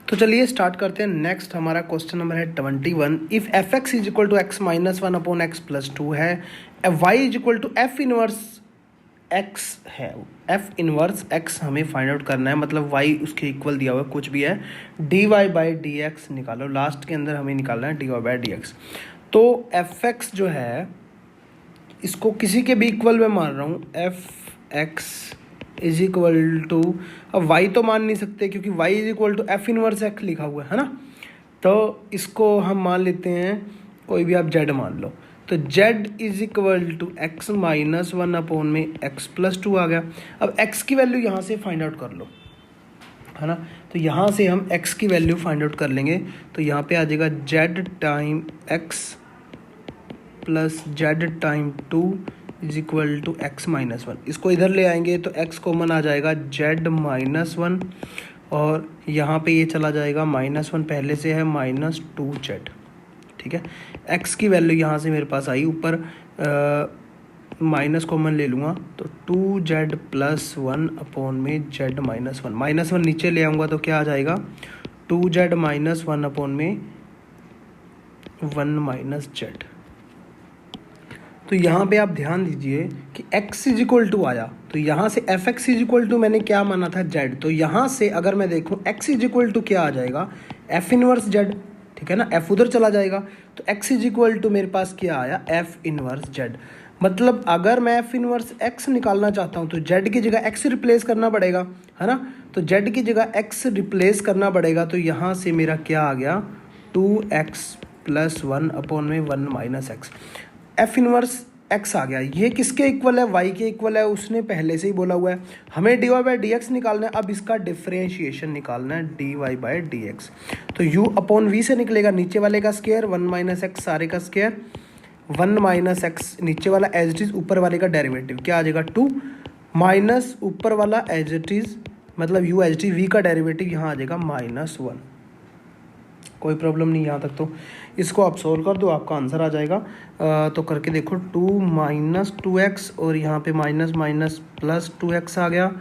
तो चलिए स्टार्ट करते हैं। नेक्स्ट हमारा क्वेश्चन नंबर है 21। If F X is equal to X minus one upon X plus two है, Y is equal to F inverse X है। एफ इनवर्स एक्स हमें फाइंड आउट करना है, मतलब वाई उसके इक्वल दिया हुआ है, कुछ भी है, D Y by D X निकालो। लास्ट के अंदर हमें निकालना है D Y by D X. तो एफ एक्स जो है इसको किसी के भी इक्वल में मान रहा हूँ, F X is equal to, अब वाई तो मान नहीं सकते क्योंकि Y is equal to F inverse X लिखा हुआ है ना। तो इसको हम मान लेते हैं, कोई भी आप जेड मान लो। तो Z is equal to X minus one upon में एक्स प्लस टू आ गया। अब एक्स की वैल्यू यहाँ से फाइंड आउट कर लो, है ना। तो यहाँ से हम एक्स की वैल्यू फाइंड आउट कर लेंगे। तो यहाँ पे आ जाएगा Z time X plus Z time two is equal to X minus one. इसको इधर ले आएंगे तो एक्स कॉमन आ जाएगा, जेड माइनस वन, और यहाँ पे ये चला जाएगा माइनस वन पहले से है, माइनस टू जेड। ठीक है, एक्स की वैल्यू यहाँ से मेरे पास आई, ऊपर माइनस कॉमन ले लूँगा तो two Z plus one upon में Z minus one. Minus one नीचे ले आऊँगा तो क्या आ जाएगा, two Z minus one upon में वन माइनस जेड। तो यहाँ पे आप ध्यान दीजिए कि x इज इक्वल टू आया, तो यहाँ से F X is equal to मैंने क्या माना था, z। तो यहाँ से अगर मैं देखूँ x इज इक्वल टू क्या आ जाएगा, f इनवर्स z। ठीक है ना, f उधर चला जाएगा तो x इज इक्वल टू मेरे पास क्या आया, f इनवर्स z। मतलब अगर मैं f इनवर्स x निकालना चाहता हूँ तो z की जगह x रिप्लेस करना पड़ेगा, है ना। तो z की जगह x रिप्लेस करना पड़ेगा। तो यहाँ से मेरा क्या आ गया, two X plus one upon में one minus X. F inverse X आ गया। ये किसके इक्वल है, वाई के इक्वल है, उसने पहले से ही बोला हुआ है। हमें D Y by D X निकालना है, अब इसका डिफ्रेंशिएशन निकालना है, D Y by D X. तो यू अपॉन वी से निकलेगा नीचे वाले का स्क्वायर, वन माइनस एक्स सारे का स्क्वायर, वन माइनस एक्स नीचे वाला एज इट इज, ऊपर वाले का डेरिवेटिव क्या आ जाएगा, टू माइनस ऊपर वाला एज इट इज, मतलब यू एच डी वी का डेरिवेटिव यहाँ आ जाएगा माइनस वन। कोई प्रॉब्लम नहीं यहाँ तक। तो इसको आप सोल्व कर दो, आपका आंसर आ जाएगा। तो करके देखो, टू माइनस टू एक्स और यहाँ पे minus minus plus two X आ गया,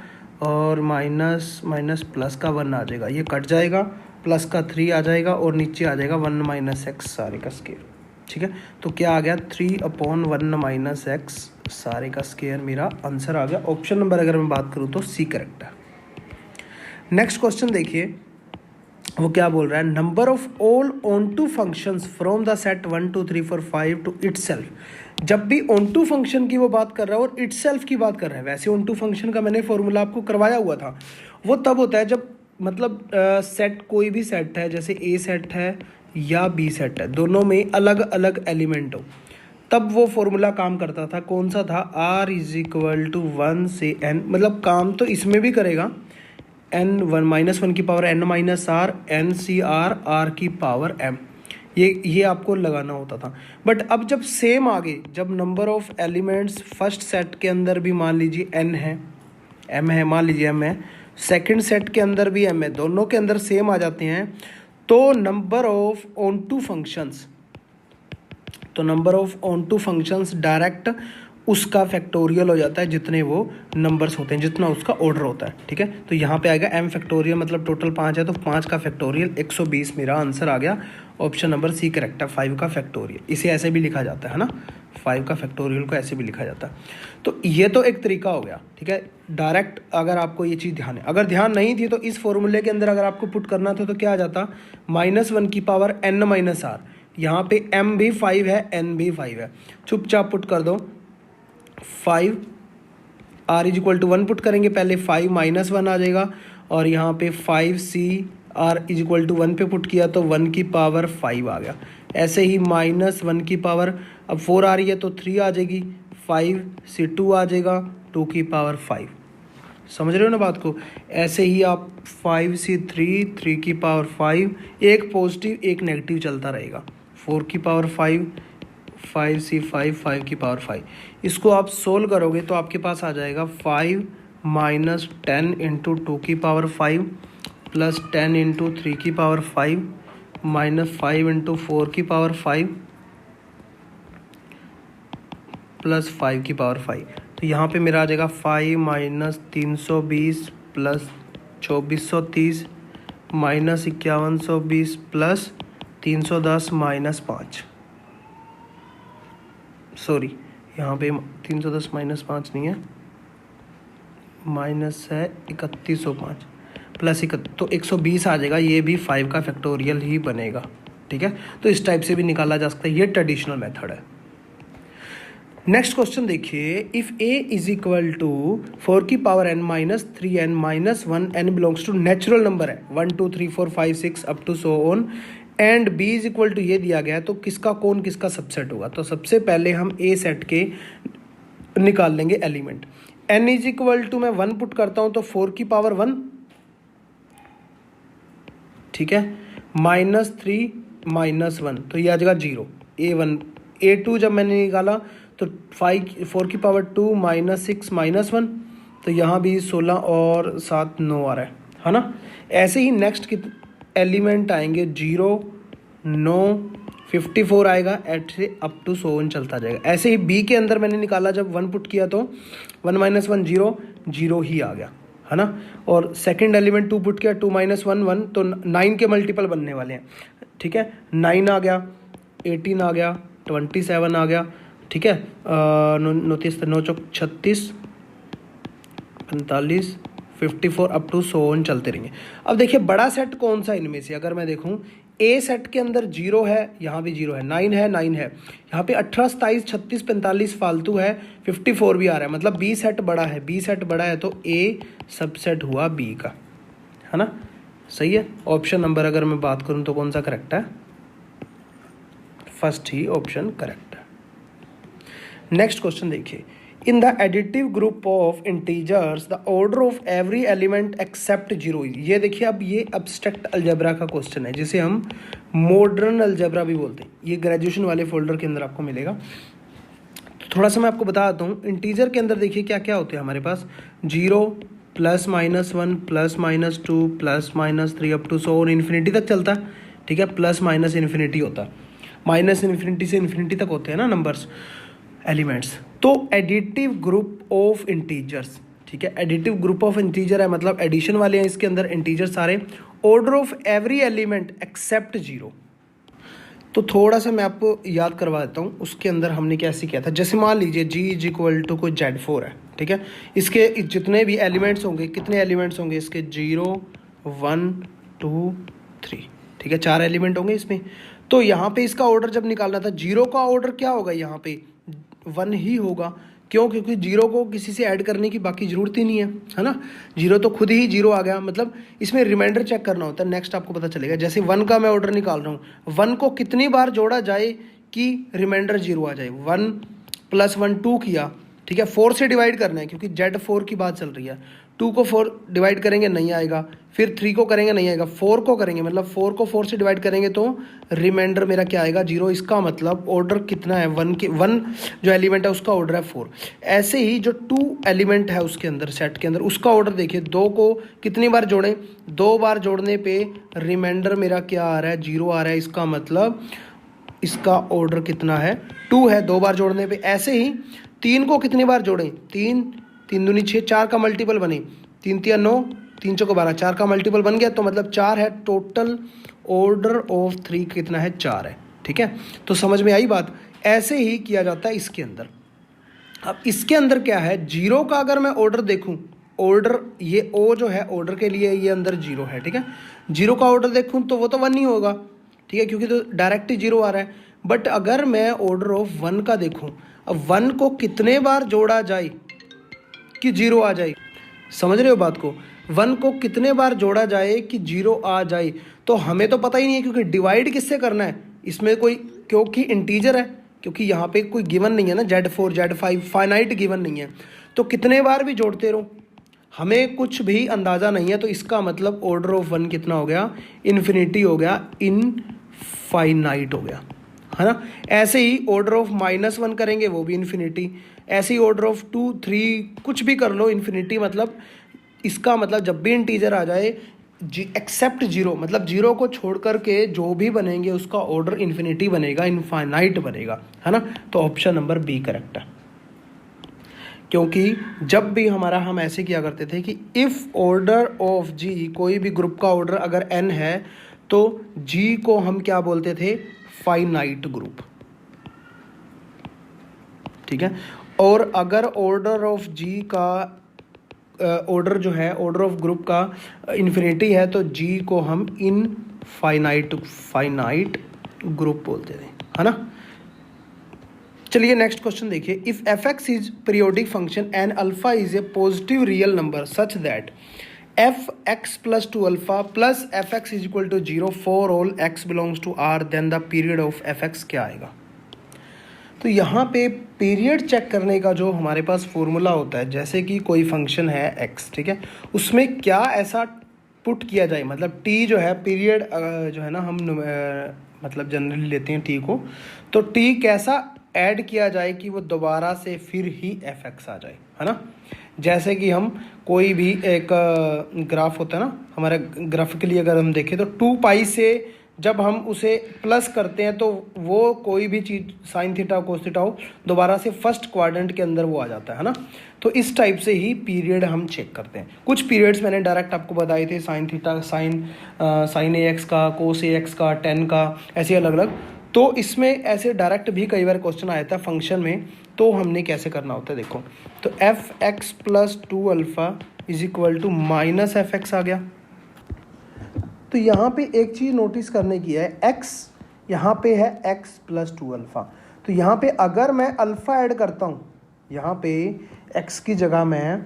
और माइनस माइनस प्लस का वन आ जाएगा, ये कट जाएगा, प्लस का थ्री आ जाएगा, और नीचे आ जाएगा वन माइनस एक्स सारे का स्क्वायर। ठीक है, तो क्या आ गया, three upon one minus x सारे का स्क्वायर मेरा आंसर आ गया। ऑप्शन नंबर अगर मैं बात करूँ तो सी करेक्ट है। नेक्स्ट क्वेश्चन देखिए, वो क्या बोल रहा है, number of all onto functions from the set one two three four five to itself. जब भी ऑन टू फंक्शन की वो बात कर रहा है और इटसेल्फ की बात कर रहा है, वैसे ऑन टू फंक्शन का मैंने फॉर्मूला आपको करवाया हुआ था। वो तब होता है जब मतलब सेट, कोई भी सेट है, जैसे ए सेट है या बी सेट है, दोनों में अलग अलग एलिमेंट हो, तब वो फॉर्मूला काम करता था। कौन सा था, R is equal to one से एन, मतलब काम तो इसमें भी करेगा, एन वन माइनस वन की power N minus R, N C R, R की पावर एम, ये आपको लगाना होता था। बट अब जब सेम आ गए, जब number of elements first set के अंदर भी मान लीजिए एन है, एम है, मान लीजिए एम है, सेकंड सेट के अंदर भी एम है, दोनों के अंदर सेम आ जाते हैं, तो number of onto functions, तो number of onto functions direct उसका फैक्टोरियल हो जाता है, जितने वो नंबर्स होते हैं, जितना उसका ऑर्डर होता है। ठीक है, तो यहाँ पे आएगा एम फैक्टोरियल, मतलब टोटल 5 है तो 5 का फैक्टोरियल 120 मेरा आंसर आ गया। ऑप्शन नंबर सी करेक्ट है, 5 का फैक्टोरियल। इसे ऐसे भी लिखा जाता है ना, 5 का फैक्टोरियल को ऐसे भी लिखा जाता है। तो ये तो एक तरीका हो गया। ठीक है, डायरेक्ट अगर आपको ये चीज़ ध्यान है, अगर ध्यान नहीं थी तो इस फॉर्मूले के अंदर अगर आपको पुट करना था तो क्या आ जाता, माइनस वन की पावर एन माइनस आर, यहाँ पे एम भी 5 है, एन भी 5 है, चुपचाप पुट कर दो, 5 R is equal to one put करेंगे पहले, 5 माइनस वन आ जाएगा, और यहाँ पे 5 C R is equal to one पे पुट किया तो 1 की पावर 5 आ गया। ऐसे ही माइनस 1 की पावर, अब 4 आ रही है तो 3 आ जाएगी, 5 से 2 आ जाएगा, 2 की पावर 5। समझ रहे हो ना बात को। ऐसे ही आप 5 से 3, 3 की पावर 5, एक पॉजिटिव एक नेगेटिव चलता रहेगा, 4 की पावर 5, 5 से 5, 5 की पावर 5। इसको आप सोल्व करोगे तो आपके पास आ जाएगा 5 माइनस 10 इंटू 2 की पावर 5 प्लस 10 इंटू 3 की पावर 5 माइनस 5 इंटू 4 की पावर 5 प्लस 5 की पावर 5। तो यहाँ पे मेरा आ जाएगा 5 माइनस 320 प्लस 2430 -5120 प्लस 310 -5, सॉरी यहाँ पे 310 -5 नहीं है, माइनस है 3105 प्लस तो 120 आ जाएगा। ये भी 5 का फैक्टोरियल ही बनेगा, ठीक है। तो इस टाइप से भी निकाला जा सकता है, ये ट्रेडिशनल मेथड है। नेक्स्ट क्वेश्चन देखिए, if a is equal to 4 की power n minus 3n minus 1, n belongs to natural number है 1 2 3 4 5 6 up to so on, and b is equal to ये दिया गया है, तो किसका कौन किसका सबसेट होगा। तो सबसे पहले हम a सेट के निकाल लेंगे element. n is equal to मैं 1 पुट करता हूं तो 4 की पावर 1, ठीक है, माइनस 3 माइनस 1, तो ये आ जाएगा 0। a1 a2 जब मैंने निकाला तो 4 की पावर 2 माइनस 6 माइनस 1, तो यहाँ भी 16 और 7 9 आ रहा है ना। ऐसे ही नेक्स्ट की एलिमेंट आएंगे 0 9 54 आएगा, एट से अप टू 100 चलता जाएगा। ऐसे ही बी के अंदर मैंने निकाला, जब 1 पुट किया तो 1 माइनस 1 0 0 ही आ गया, है ना। और सेकंड एलिमेंट 2 पुट किया, 2 माइनस 1 1, तो 9 के मल्टीपल बनने वाले हैं, ठीक है। 9 आ गया, 18 आ गया, 27 आ गया, ठीक है। 9 चौक 36 45 54 अप टू 100 चलते रहेंगे। अब देखिए बड़ा सेट कौन सा इनमें से, अगर मैं देखूं ए सेट के अंदर 0 है, यहाँ भी 0 है, 9 है 9 है, यहाँ पे 18 27 36 45 फालतू है, 54 भी आ रहा है, मतलब बी सेट बड़ा है। बी सेट बड़ा है तो ए सबसेट हुआ बी का, है ना, सही है। ऑप्शन नंबर अगर मैं बात करूं तो कौन सा करेक्ट है, फर्स्ट ही ऑप्शन करेक्ट है। नेक्स्ट क्वेश्चन देखिए, in the additive group of integers the order of every element except 0। ये देखिए, अब ये अब्स्ट्रैक्ट अलजेब्रा का क्वेश्चन है, जिसे हम मॉडर्न अलजेब्रा भी बोलते हैं। ये ग्रेजुएशन वाले फोल्डर के अंदर आपको मिलेगा। तो थोड़ा सा मैं आपको बता देता हूँ, इंटीजर के अंदर देखिए क्या क्या होते हैं हमारे पास, 0 plus minus 1 plus minus 2 plus minus 3 up to 100 infinity तक चलता है, ठीक है। प्लस माइनस इन्फिनिटी होता है, माइनस इन्फिनिटी से इन्फिनिटी तक होते हैं ना नंबर्स, एलिमेंट्स। तो एडिटिव ग्रुप ऑफ इंटीजर्स, ठीक है, एडिटिव ग्रुप ऑफ इंटीजर है, मतलब एडिशन वाले हैं इसके अंदर इंटीजर सारे। Order of every element except 0। तो थोड़ा सा मैं आपको याद करवा देता हूँ, उसके अंदर हमने कैसे किया था। जैसे मान लीजिए g इज इक्वल टू कोई Z4 है, ठीक है। इसके जितने भी एलिमेंट्स होंगे, कितने एलिमेंट्स होंगे इसके, 0 1 2 3, ठीक है, 4 एलिमेंट होंगे इसमें। तो यहाँ पे इसका ऑर्डर जब निकालना था, 0 का ऑर्डर क्या होगा, यहाँ पे 1 ही होगा। क्यों, क्योंकि 0 को किसी से ऐड करने की बाकी ज़रूरत ही नहीं है ना। 0 तो खुद ही 0 आ गया, मतलब इसमें रिमाइंडर चेक करना होता है, नेक्स्ट आपको पता चलेगा। जैसे 1 का मैं ऑर्डर निकाल रहा हूँ, 1 को कितनी बार जोड़ा जाए कि रिमाइंडर 0 आ जाए। 1 प्लस 1 2 किया, ठीक है, 4 से डिवाइड करना है क्योंकि Z4 की बात चल रही है। 2 को 4 डिवाइड करेंगे नहीं आएगा, फिर 3 को करेंगे नहीं आएगा, 4 को करेंगे, मतलब 4 को 4 से डिवाइड करेंगे तो रिमाइंडर मेरा क्या आएगा, 0। इसका मतलब ऑर्डर कितना है, 1 जो एलिमेंट है उसका ऑर्डर है 4। ऐसे ही जो 2 एलिमेंट है उसके अंदर, सेट के अंदर, उसका ऑर्डर देखिए, 2 को कितनी बार जोड़ें, 2 बार जोड़ने पे रिमाइंडर मेरा क्या आ रहा है, 0 आ रहा है। इसका मतलब इसका ऑर्डर कितना है, 2 है, 2 बार जोड़ने पे। ऐसे ही 3 को कितनी बार जोड़ें, 3 3 दूनी 6, 4 का मल्टीपल बने, 3 3 9, 3 चौको 12, 4 का मल्टीपल बन गया, तो मतलब 4 है। टोटल ऑर्डर ऑफ 3 कितना है, 4 है, ठीक है। तो समझ में आई बात। ऐसे ही किया जाता है इसके अंदर। अब इसके अंदर क्या है, 0 का अगर मैं ऑर्डर देखूं, ऑर्डर ये ओ जो है ऑर्डर के लिए, ये अंदर 0 है, ठीक है। 0 का ऑर्डर देखूं तो वो तो 1 ही होगा, ठीक है, क्योंकि तो डायरेक्ट ही 0 आ रहा है। बट अगर मैं ऑर्डर ऑफ 1 का देखूं, अब 1 को कितने बार जोड़ा जाए कि 0 आ जाए, समझ रहे हो बात को। 1 को कितने बार जोड़ा जाए कि 0 आ जाए, तो हमें तो पता ही नहीं है, क्योंकि डिवाइड किससे करना है इसमें कोई, क्योंकि इंटीजर है, क्योंकि यहाँ पे कोई गिवन नहीं है ना, Z4 Z5 फाइनाइट गिवन नहीं है, तो कितने बार भी जोड़ते रहो हमें कुछ भी अंदाज़ा नहीं है। तो इसका मतलब ऑर्डर ऑफ 1 कितना हो गया, इन्फिनिटी हो गया, इनफाइनाइट हो गया, है ना। ऐसे ही ऑर्डर ऑफ -1 करेंगे, वो भी इन्फिनिटी। ऐसे ही ऑर्डर ऑफ 2 3 कुछ भी कर लो, इन्फिनिटी। मतलब इसका मतलब जब भी इंटीजर आ जाए एक्सेप्ट 0, मतलब 0 को छोड़ करके जो भी बनेंगे उसका ऑर्डर इन्फिनिटी बनेगा, इनफाइनाइट बनेगा, है ना। तो ऑप्शन नंबर बी करेक्ट है। क्योंकि जब भी हमारा हम ऐसे किया करते थे कि इफ़ ऑर्डर ऑफ जी, कोई भी ग्रुप का ऑर्डर अगर n है तो जी को हम क्या बोलते थे, फाइनाइट ग्रुप, ठीक है। और अगर ऑर्डर ऑफ जी का ऑर्डर जो है, ऑर्डर ऑफ ग्रुप का इन्फिनिटी है तो जी को हम फाइनाइट ग्रुप बोलते थे, है ना। चलिए नेक्स्ट क्वेश्चन देखिए। If F X is periodic function and alpha is a positive real number such that F X plus two alpha plus F X is equal to 0 for all X belongs to R, then the period of F X क्या आएगा। तो यहाँ पे period check करने का जो हमारे पास formula होता है, जैसे कि कोई फंक्शन है एक्स, ठीक है, उसमें क्या ऐसा पुट किया जाए, मतलब टी जो है पीरियड जो है ना, हम मतलब जनरली लेते हैं टी को, तो टी कैसा ऐड किया जाए कि वो दोबारा से फिर ही एफ एक्स आ जाए, है ना। जैसे कि हम कोई भी एक ग्राफ होता है ना, हमारे ग्राफिकली अगर हम देखें तो 2 पाई से जब हम उसे प्लस करते हैं तो वो कोई भी चीज़ साइन थीटा कोस थीटा हो, दोबारा से फर्स्ट क्वाड्रेंट के अंदर वो आ जाता है ना। तो इस टाइप से ही पीरियड हम चेक करते हैं। कुछ पीरियड्स मैंने डायरेक्ट आपको बताए थे, साइन थीटा, साइन ए एक्स का, कोस ए एक्स का, 10 का, ऐसे अलग अलग। तो इसमें ऐसे डायरेक्ट भी कई बार क्वेश्चन आया था फंक्शन में, तो हमने कैसे करना होता है देखो। तो F X plus two alpha is equal to minus F X आ गया। तो यहाँ पे एक चीज़ नोटिस करने की है, x यहाँ पे है x प्लस टू अल्फ़ा, तो यहाँ पे अगर मैं अल्फ़ा ऐड करता हूँ, यहाँ पे x की जगह मैं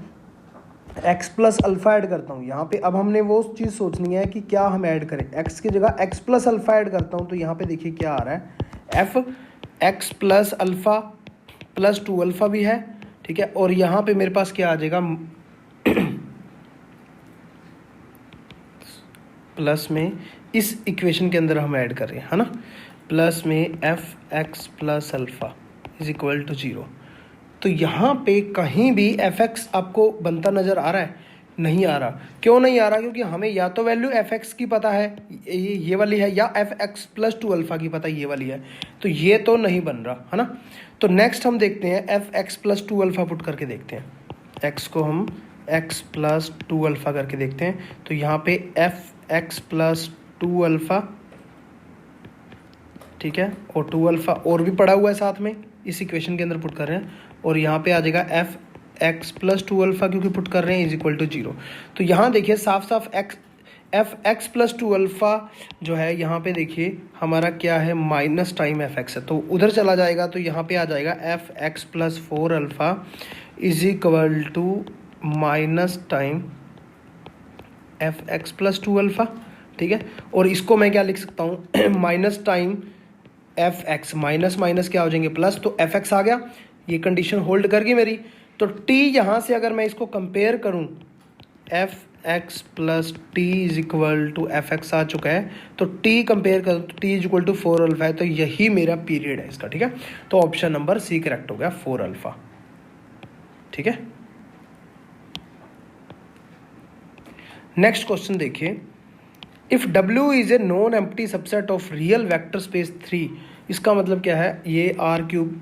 x प्लस अल्फ़ा ऐड करता हूँ, यहाँ पे अब हमने वो चीज़ सोचनी है कि क्या हम ऐड करें। x की जगह x प्लस अल्फ़ा ऐड करता हूँ तो यहाँ पे देखिए क्या आ रहा है, f x plus alpha plus two alpha भी है, ठीक है। और यहाँ पे मेरे पास क्या आ जाएगा, प्लस में इस इक्वेशन के अंदर हम ऐड कर रहे हैं, है ना, प्लस में F X plus alpha is equal to 0। तो यहाँ पे कहीं भी एफ एक्स आपको बनता नज़र आ रहा है, नहीं आ रहा। क्यों नहीं आ रहा, क्योंकि हमें या तो वैल्यू एफ एक्स की पता है, ये वाली है, या F X plus two alpha की पता है, ये वाली है, तो ये तो नहीं बन रहा, है ना। तो नेक्स्ट हम देखते हैं F X plus two alpha put करके देखते हैं, एक्स को हम एक्स प्लस टू अल्फ़ा करके देखते हैं। तो यहाँ पे F X plus two alpha, ठीक है, और टू अल्फ़ा और भी पड़ा हुआ है साथ में, इस इक्वेशन के अंदर पुट कर रहे हैं, और यहाँ पे आ जाएगा F X plus two alpha क्योंकि पुट कर रहे हैं इज इक्वल टू 0। तो यहाँ देखिए साफ साफ F X plus two alpha जो है, यहाँ पे देखिए हमारा क्या है, माइनस टाइम एफ एक्स है, तो उधर चला जाएगा, तो यहाँ पे आ जाएगा F X plus four alpha is equal to minus time F X plus two alpha, ठीक है। और इसको मैं क्या लिख सकता हूँ, minus time F X, minus minus क्या हो जाएंगे प्लस, तो एफ एक्स आ गया, ये कंडीशन होल्ड कर गई मेरी। तो टी यहाँ से अगर मैं इसको कंपेयर करूँ, F X plus T is equal to F X आ चुका है, तो टी कंपेयर करूँ तो T is equal to 4 alpha है, तो यही मेरा पीरियड है इसका, ठीक है। तो ऑप्शन नंबर सी करेक्ट हो गया, 4 अल्फ़ा, ठीक है। नेक्स्ट क्वेश्चन देखिए। If W is a non empty subset of real vector space 3, इसका मतलब क्या है, ये आर क्यूब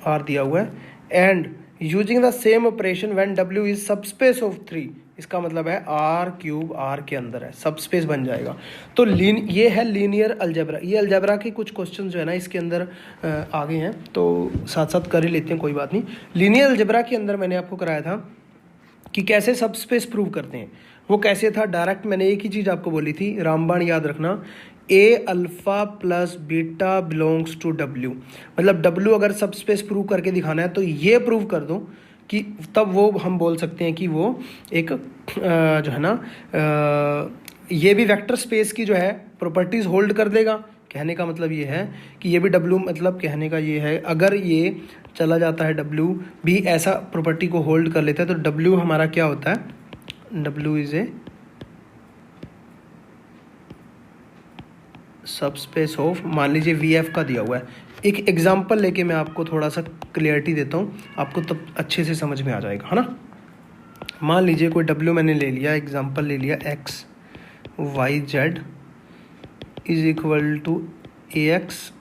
आर दिया हुआ है, and using the same operation when W is subspace of 3, इसका मतलब है आर क्यूब आर के अंदर है, सबस्पेस बन जाएगा। तो ये है लीनियर अलजेब्रा। ये अलजेब्रा के कुछ क्वेश्चन जो है ना इसके अंदर आ गए हैं, तो साथ साथ कर ही लेते हैं, कोई बात नहीं। लीनियर अलजेब्रा के अंदर मैंने आपको कराया था कि कैसे सबस्पेस प्रूव करते हैं। वो कैसे था, डायरेक्ट मैंने एक ही चीज़ आपको बोली थी, रामबाण याद रखना, A alpha plus beta belongs to W, मतलब डब्ल्यू अगर सबस्पेस प्रूव करके दिखाना है तो ये प्रूव कर दो कि तब वो हम बोल सकते हैं कि वो एक जो है ना ये भी वेक्टर स्पेस की जो है प्रॉपर्टीज़ होल्ड कर देगा। कहने का मतलब ये है कि ये भी डब्ल्यू, मतलब कहने का ये है अगर ये चला जाता है डब्ल्यू भी ऐसा प्रॉपर्टी को होल्ड कर लेता है, तो डब्ल्यू हमारा क्या होता है, W is a subspace of, मान लीजिए वी एफ का दिया हुआ है। एक एग्जांपल लेके मैं आपको थोड़ा सा क्लियरिटी देता हूँ, आपको तब अच्छे से समझ में आ जाएगा, है ना। मान लीजिए कोई डब्ल्यू मैंने ले लिया, एग्जांपल ले लिया X Y Z is equal to A X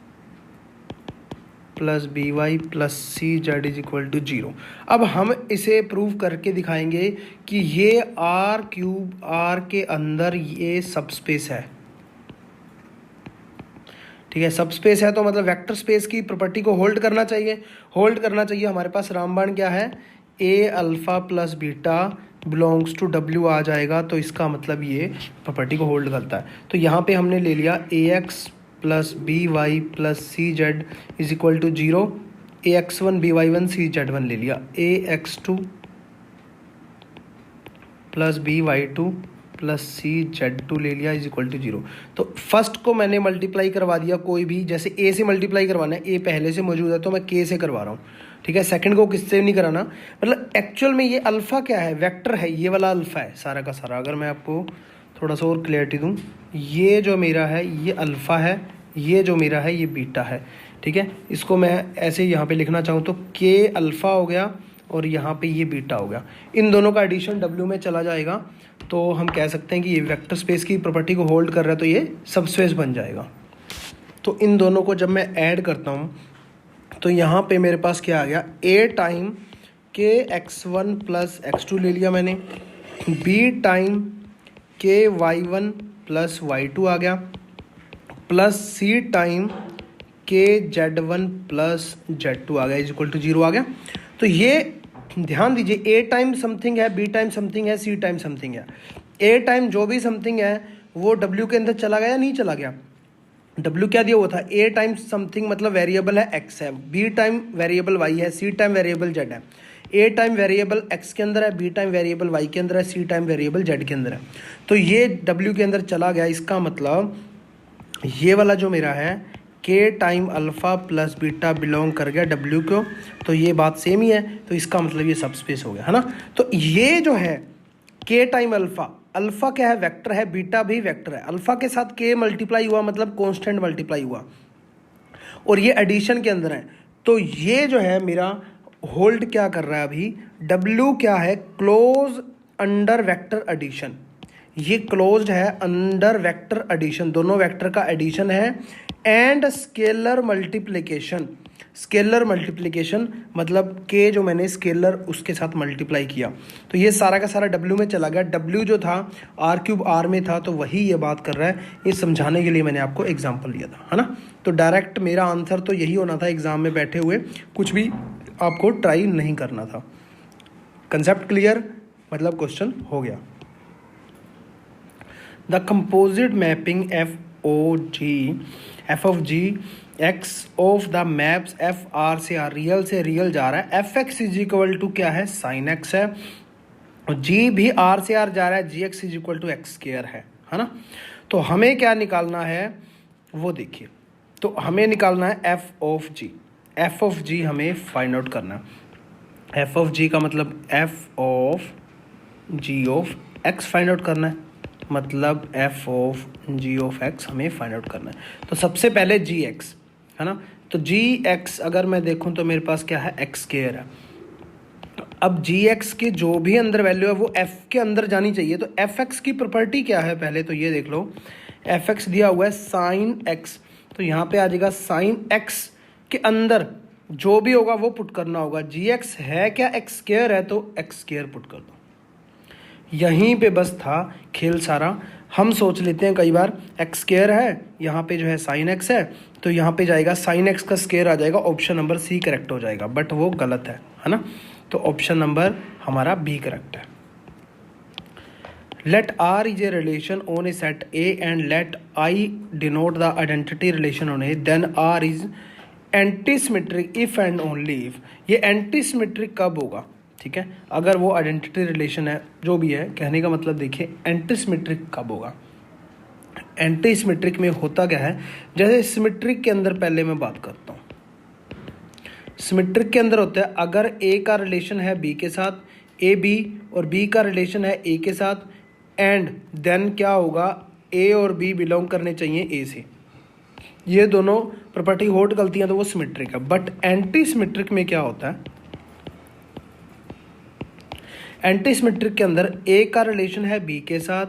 plus B Y plus C Z is equal to 0। अब हम इसे प्रूव करके दिखाएंगे कि ये आर क्यूब आर के अंदर ये सबस्पेस है। ठीक है, सबस्पेस है तो मतलब वेक्टर स्पेस की प्रॉपर्टी को होल्ड करना चाहिए। हमारे पास रामबाण क्या है, A alpha plus beta belongs to W आ जाएगा, तो इसका मतलब ये प्रॉपर्टी को होल्ड करता है। तो यहाँ पे हमने ले लिया A X plus B Y plus C Z is equal to 0, A X one B Y one C Z one ले लिया, A X two plus B Y two plus C Z two ले लिया is equal to 0। तो first को मैंने multiply करवा दिया, कोई भी जैसे ए से मल्टीप्लाई करवाना है, ए पहले से मौजूद है तो मैं के से करवा रहा हूँ। ठीक है, सेकंड को किससे नहीं कराना, मतलब एक्चुअल में ये अल्फ़ा क्या है, वेक्टर है, ये वाला अल्फ़ा है सारा का सारा। अगर मैं आपको थोड़ा सा और क्लियरिटी दूँ, ये जो मेरा है ये अल्फ़ा है, ये जो मेरा है ये बीटा है। ठीक है, इसको मैं ऐसे यहाँ पे लिखना चाहूँ तो के अल्फ़ा हो गया और यहाँ पे ये बीटा हो गया, इन दोनों का एडिशन डब्ल्यू में चला जाएगा, तो हम कह सकते हैं कि ये वेक्टर स्पेस की प्रॉपर्टी को होल्ड कर रहा है, तो ये सबस्पेस बन जाएगा। तो इन दोनों को जब मैं ऐड करता हूँ तो यहाँ पे मेरे पास क्या आ गया, ए टाइम के X one plus X two ले लिया मैंने, बी टाइम के Y one plus Y two आ गया, प्लस सी टाइम के Z one plus Z two आ गया इज इक्वल टू 0 आ गया। तो ये ध्यान दीजिए, ए टाइम समथिंग है, बी टाइम समथिंग है, सी टाइम समथिंग है। ए टाइम जो भी समथिंग है वो डब्ल्यू के अंदर चला गया या नहीं चला गया, डब्ल्यू क्या दिया हुआ था, ए टाइम समथिंग मतलब वेरिएबल है एक्स है, बी टाइम वेरिएबल वाई है, सी टाइम वेरिएबल जेड है। ए टाइम वेरिएबल एक्स के अंदर है, बी टाइम वेरिएबल वाई के अंदर है, सी टाइम वेरिएबल जेड के अंदर है। तो ये डब्ल्यू के अंदर चला गया, इसका मतलब ये वाला जो मेरा है के time alpha plus beta belong कर गया डब्ल्यू को, तो ये बात सेम ही है, तो इसका मतलब ये सबस्पेस हो गया, है ना। तो ये जो है के टाइम अल्फ़ा, अल्फ़ा क्या है, वेक्टर है, बीटा भी वेक्टर है, अल्फ़ा के साथ के मल्टीप्लाई हुआ मतलब कांस्टेंट मल्टीप्लाई हुआ, और ये एडिशन के अंदर है। तो ये जो है मेरा होल्ड क्या कर रहा है अभी, डब्ल्यू क्या है, क्लोज अंडर वेक्टर एडिशन, ये क्लोज्ड है अंडर वेक्टर एडिशन, दोनों वेक्टर का एडिशन है, and scalar multiplication. Scalar multiplication मतलब के जो मैंने स्केलर उसके साथ मल्टीप्लाई किया, तो ये सारा का सारा डब्ल्यू में चला गया। डब्ल्यू जो था आर क्यूब आर में था, तो वही ये बात कर रहा है, ये समझाने के लिए मैंने आपको एग्जांपल दिया था, है ना। तो डायरेक्ट मेरा आंसर तो यही होना था, एग्जाम में बैठे हुए कुछ भी आपको ट्राई नहीं करना था। कंसेप्ट क्लियर, मतलब क्वेश्चन हो गया। The composite mapping F of G X of the maps F R से आर, रियल से रियल जा रहा है, F X is equal to क्या है, साइन एक्स है, और जी भी आर से आर जा रहा है, G X is equal to X square है ना। तो हमें क्या निकालना है वो देखिए, तो हमें निकालना है एफ ऑफ जी हमें फाइंड आउट करना है। एफ ऑफ जी का मतलब F of G of X find out करना है, मतलब F of G of X हमें फाइंड आउट करना है। तो सबसे पहले जी एक्स है ना, तो जी एक्स अगर मैं देखूं तो मेरे पास क्या है, एक्स स्क्वायर है। अब जी एक्स के जो भी अंदर वैल्यू है वो एफ के अंदर जानी चाहिए, तो एफ एक्स की प्रॉपर्टी क्या है, पहले तो ये देख लो, एफ एक्स दिया हुआ है साइन एक्स, तो यहाँ पे आ जाएगा साइन एक्स के अंदर जो भी होगा वो पुट करना होगा। जी एक्स है क्या, एक्स स्क्वायर है, तो एक्स स्क्वायर पुट कर दो। यहीं पे बस था खेल सारा। हम सोच लेते हैं कई बार एक्स स्क्वायर है, यहाँ पे जो है साइन एक्स है, तो यहाँ पे जाएगा साइन एक्स का स्क्वायर आ जाएगा, ऑप्शन नंबर सी करेक्ट हो जाएगा, बट वो गलत है ना। तो ऑप्शन नंबर हमारा बी करेक्ट है। Let R is a relation on a set A and let I denote the identity relation on A, then R is antisymmetric if and only if. ये antisymmetric कब होगा, ठीक है, अगर वो identity relation है, जो भी है, कहने का मतलब देखिए एंटीसिमेट्रिक कब होगा। एंटीसिमेट्रिक में होता क्या है, जैसे सिमेट्रिक के अंदर पहले मैं बात करता हूँ, सिमेट्रिक के अंदर होता है अगर ए का रिलेशन है बी के साथ, ए बी, और बी का रिलेशन है ए के साथ, एंड देन क्या होगा, ए और बी बिलोंग करने चाहिए ए से, ये दोनों प्रॉपर्टी होल्ड करती हैं, तो वो सिमेट्रिक है। बट एंटीसिमेट्रिक में क्या होता है, एंटीसिमेट्रिक के अंदर ए का रिलेशन है बी के साथ,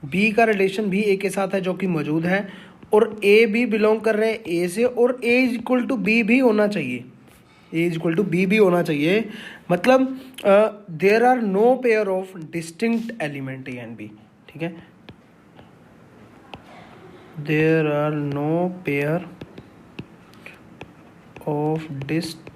बी का रिलेशन भी ए के साथ है जो कि मौजूद है, और ए भी बिलोंग कर रहे हैं ए से, और A is equal to B भी होना चाहिए, A is equal to B भी होना चाहिए। मतलब there are no pair of distinct element A and B, ठीक है, there are no pair of distinct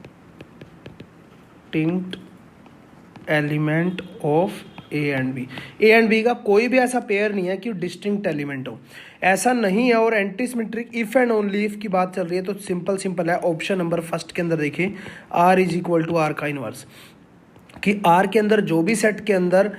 element of A and B. A and B का कोई भी ऐसा पेयर नहीं है कि डिस्टिंक्ट एलिमेंट हो, ऐसा नहीं है। और anti symmetric if and only if की बात चल रही है तो सिंपल है, ऑप्शन नंबर फर्स्ट के अंदर देखिए R is equal to R का इनवर्स, कि आर के अंदर जो भी सेट के अंदर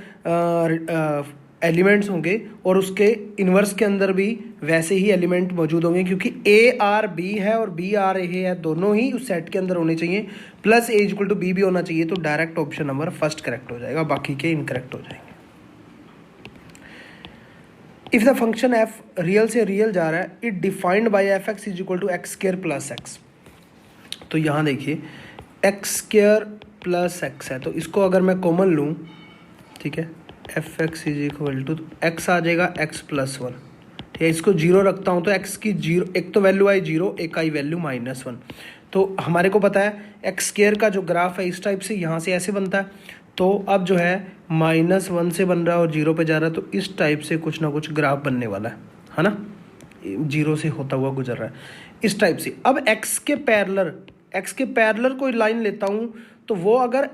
एलिमेंट्स होंगे और उसके इनवर्स के अंदर भी वैसे ही एलिमेंट मौजूद होंगे, क्योंकि ए आर बी है और बी आर ए है, दोनों ही उस सेट के अंदर होने चाहिए, plus A equal to B भी होना चाहिए। तो direct option number first correct हो जाएगा, बाकी के इनकरेक्ट हो जाएंगे। If the function F real से रियल जा रहा है, it defined by F X is equal to X square plus X. तो यहाँ देखिए एक्स स्क्र प्लस एक्स है, तो इसको अगर मैं कॉमन लूँ, ठीक है, F X is equal to X आ जाएगा एक्स प्लस वन, ठीक है, इसको जीरो रखता हूँ तो एक्स की जीरो, एक तो वैल्यू आई जीरो, एक आई वैल्यू -1। तो हमारे को पता है एक्स स्क्र का जो ग्राफ है इस टाइप से यहाँ से ऐसे बनता है, तो अब जो है -1 से बन रहा है और जीरो पे जा रहा है, तो इस टाइप से कुछ ना कुछ ग्राफ बनने वाला है ना, जीरो से होता हुआ गुजर रहा है इस टाइप से। अब एक्स के पैरेलल कोई लाइन लेता हूँ तो वो अगर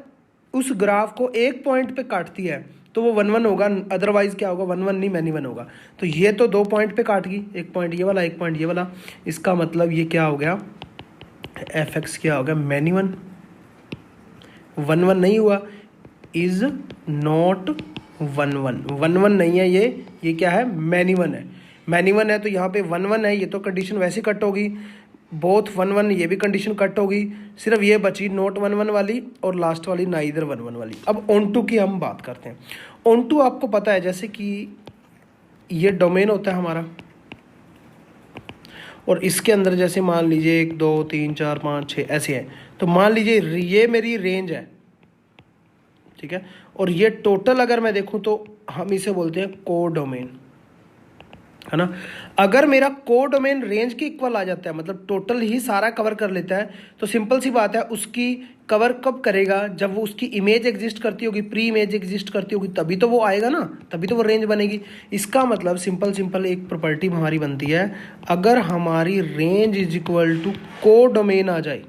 उस ग्राफ को एक पॉइंट पे काटती है तो वो 1 1 होगा, अदरवाइज क्या होगा 1 1 नहीं मैनी 1 होगा। तो ये तो 2 पॉइंट पे काट गई, एक पॉइंट ये वाला एक पॉइंट ये वाला, इसका मतलब ये क्या हो गया, एफ एक्स क्या हो गया मैनी 1 1 नहीं हुआ, इज नॉट 1 1 नहीं है, ये क्या है मैनी 1 है, मैनी 1 है, तो यहाँ पे 1 1 है, ये तो कंडीशन वैसे कट होगी, बोथ 1 1 ये भी कंडीशन कट होगी, सिर्फ ये बची नोट 1 1 वाली और लास्ट वाली नाइदर 1 1 वाली। अब ऑन टू की हम बात करते हैं। ऑन टू आपको पता है जैसे कि ये डोमेन होता है हमारा, और इसके अंदर जैसे मान लीजिए 1 2 3 4 5 6 ऐसे है, तो मान लीजिए ये मेरी रेंज है, ठीक है, और ये टोटल अगर मैं देखूं तो हम इसे बोलते हैं को डोमेन, है ना। अगर मेरा को डोमेन रेंज के इक्वल आ जाता है, मतलब टोटल ही सारा कवर कर लेता है, तो सिंपल सी बात है उसकी कवर कब करेगा, जब वो उसकी इमेज एग्जिस्ट करती होगी, प्री इमेज एग्जिस्ट करती होगी, तभी तो वो आएगा ना, तभी तो वो रेंज बनेगी। इसका मतलब सिंपल एक प्रॉपर्टी हमारी बनती है, अगर हमारी रेंज इज इक्वल टू को डोमेन आ जाए,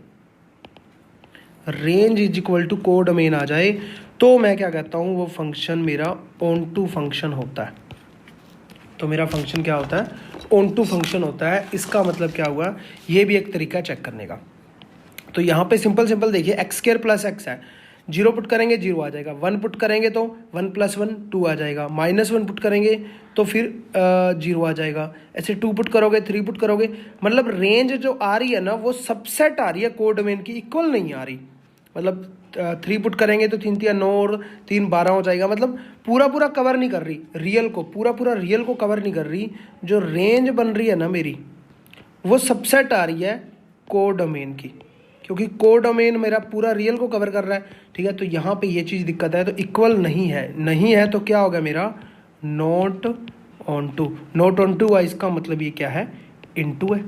रेंज इज इक्वल टू को डोमेन आ जाए, तो मैं क्या कहता हूँ वो फंक्शन मेरा ऑन टू फंक्शन होता है। तो मेरा फंक्शन क्या होता है, ऑन टू फंक्शन होता है। इसका मतलब क्या हुआ, ये भी एक तरीका चेक करने का। तो यहाँ पे सिंपल देखिए एक्स स्क्र प्लस एक्स है, 0 पुट करेंगे 0 आ जाएगा, 1 पुट करेंगे तो 1 + 1 2 आ जाएगा, -1 पुट करेंगे तो फिर 0 आ जाएगा, ऐसे 2 पुट करोगे 3 पुट करोगे, मतलब रेंज जो आ रही है ना वो सबसेट आ रही है, को डोमेन की इक्वल नहीं आ रही। मतलब 3 पुट करेंगे तो 3 3 9 और 3 12 हो जाएगा, मतलब पूरा कवर नहीं कर रही रियल को, पूरा रियल को कवर नहीं कर रही। जो रेंज बन रही है ना मेरी, वो सबसेट आ रही है को डोमेन की, क्योंकि को डोमेन मेरा पूरा रियल को कवर कर रहा है, ठीक है। तो यहाँ पे ये चीज़ दिक्कत है, तो इक्वल नहीं है तो क्या होगा मेरा नॉट ऑन टू है, इसका मतलब ये क्या है इनटू है,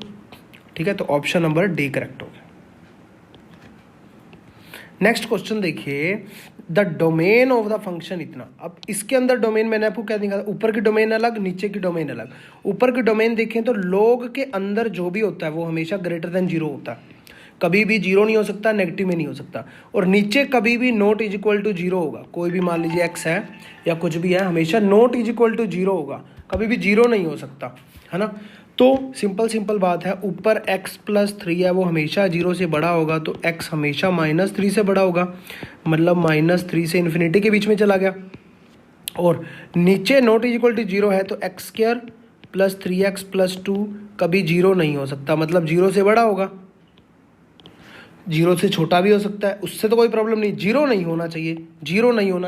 ठीक है। तो ऑप्शन नंबर डी करेक्ट हो गया। नेक्स्ट क्वेश्चन देखिए, the domain of the function इतना। अब इसके अंदर डोमेन मैंने आपको क्या दिखा, ऊपर की डोमेन अलग, नीचे की डोमेन अलग। ऊपर की डोमेन देखें तो लॉग के अंदर जो भी होता है वो हमेशा >0 होता है, कभी भी 0 नहीं हो सकता, नेगेटिव में नहीं हो सकता। और नीचे कभी भी नॉट इज इक्वल टू 0 होगा, कोई भी मान लीजिए x है या कुछ भी है, हमेशा नॉट इज इक्वल टू 0 होगा, कभी भी 0 नहीं हो सकता, है ना। तो सिंपल बात है, ऊपर x + 3 है वो हमेशा 0 से बड़ा होगा, तो x हमेशा -3 से बड़ा होगा, मतलब -3 से इन्फिनिटी के बीच में चला गया। और नीचे नॉट इज इक्वल टू 0 है तो x² + 3x + 2 कभी 0 नहीं हो सकता, मतलब 0 से बड़ा होगा, 0 से छोटा भी हो सकता है, उससे तो कोई प्रॉब्लम नहीं, 0 नहीं होना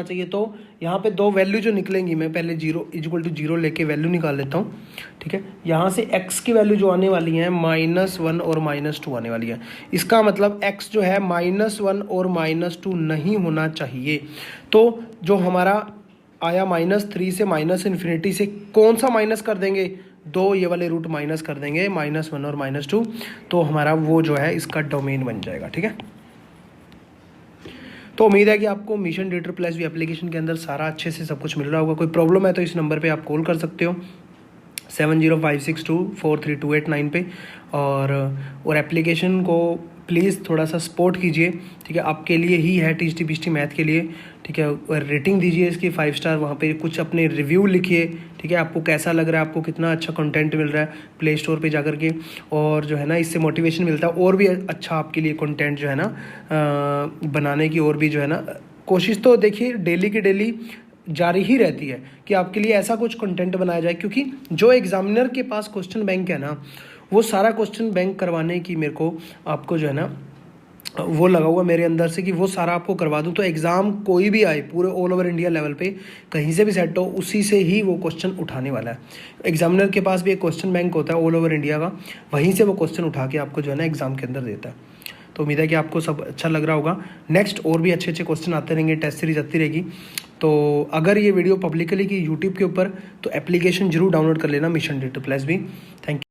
चाहिए। तो यहाँ पे 2 वैल्यू जो निकलेंगी, मैं पहले 0 = 0 लेके वैल्यू निकाल लेता हूँ, ठीक है। यहाँ से x की वैल्यू जो आने वाली है -1 और -2 आने वाली है। इसका मतलब x जो है -1 और -2 नहीं होना चाहिए। तो जो हमारा आया -3 से -∞ से कौन सा माइनस कर देंगे, दो ये वाले रूट माइनस कर देंगे, -1 और -2, तो हमारा वो जो है इसका डोमेन बन जाएगा। ठीक है, तो उम्मीद है कि आपको मिशन D++ एप्लीकेशन के अंदर सारा अच्छे से सब कुछ मिल रहा होगा। कोई प्रॉब्लम है तो इस नंबर पे आप कॉल कर सकते हो 7056243289 पे, और एप्लीकेशन को प्लीज़ थोड़ा सा सपोर्ट कीजिए। ठीक है, आपके लिए ही है, TGT मैथ के लिए। ठीक है, और रेटिंग दीजिए इसकी 5 स्टार, वहाँ पे कुछ अपने रिव्यू लिखिए। ठीक है, आपको कैसा लग रहा है, आपको कितना अच्छा कंटेंट मिल रहा है प्ले स्टोर पे जाकर के, और जो है ना इससे मोटिवेशन मिलता है और भी अच्छा आपके लिए कंटेंट जो है ना बनाने की, और भी जो है ना कोशिश तो देखिए डेली की डेली जारी ही रहती है कि आपके लिए ऐसा कुछ कंटेंट बनाया जाए, क्योंकि जो एग्जामिनर के पास क्वेश्चन बैंक है ना, वो सारा क्वेश्चन बैंक करवाने की मेरे को आपको जो है ना वो लगा हुआ मेरे अंदर से कि वो सारा आपको करवा दूं, तो एग्ज़ाम कोई भी आए पूरे ऑल ओवर इंडिया लेवल पे कहीं से भी सेट हो, उसी से ही वो क्वेश्चन उठाने वाला है। एग्जामिनर के पास भी एक क्वेश्चन बैंक होता है ऑल ओवर इंडिया का, वहीं से वो क्वेश्चन उठा के आपको जो है ना एग्ज़ाम के अंदर देता है। तो उम्मीद है कि आपको सब अच्छा लग रहा होगा। नेक्स्ट और भी अच्छे अच्छे क्वेश्चन आते रहेंगे, टेस्ट सीरीज आती रहेगी। तो अगर ये वीडियो पब्लिकली की यूट्यूब के ऊपर, तो एप्लीकेशन जरूर डाउनलोड कर लेना मिशन D++ भी। Thank you.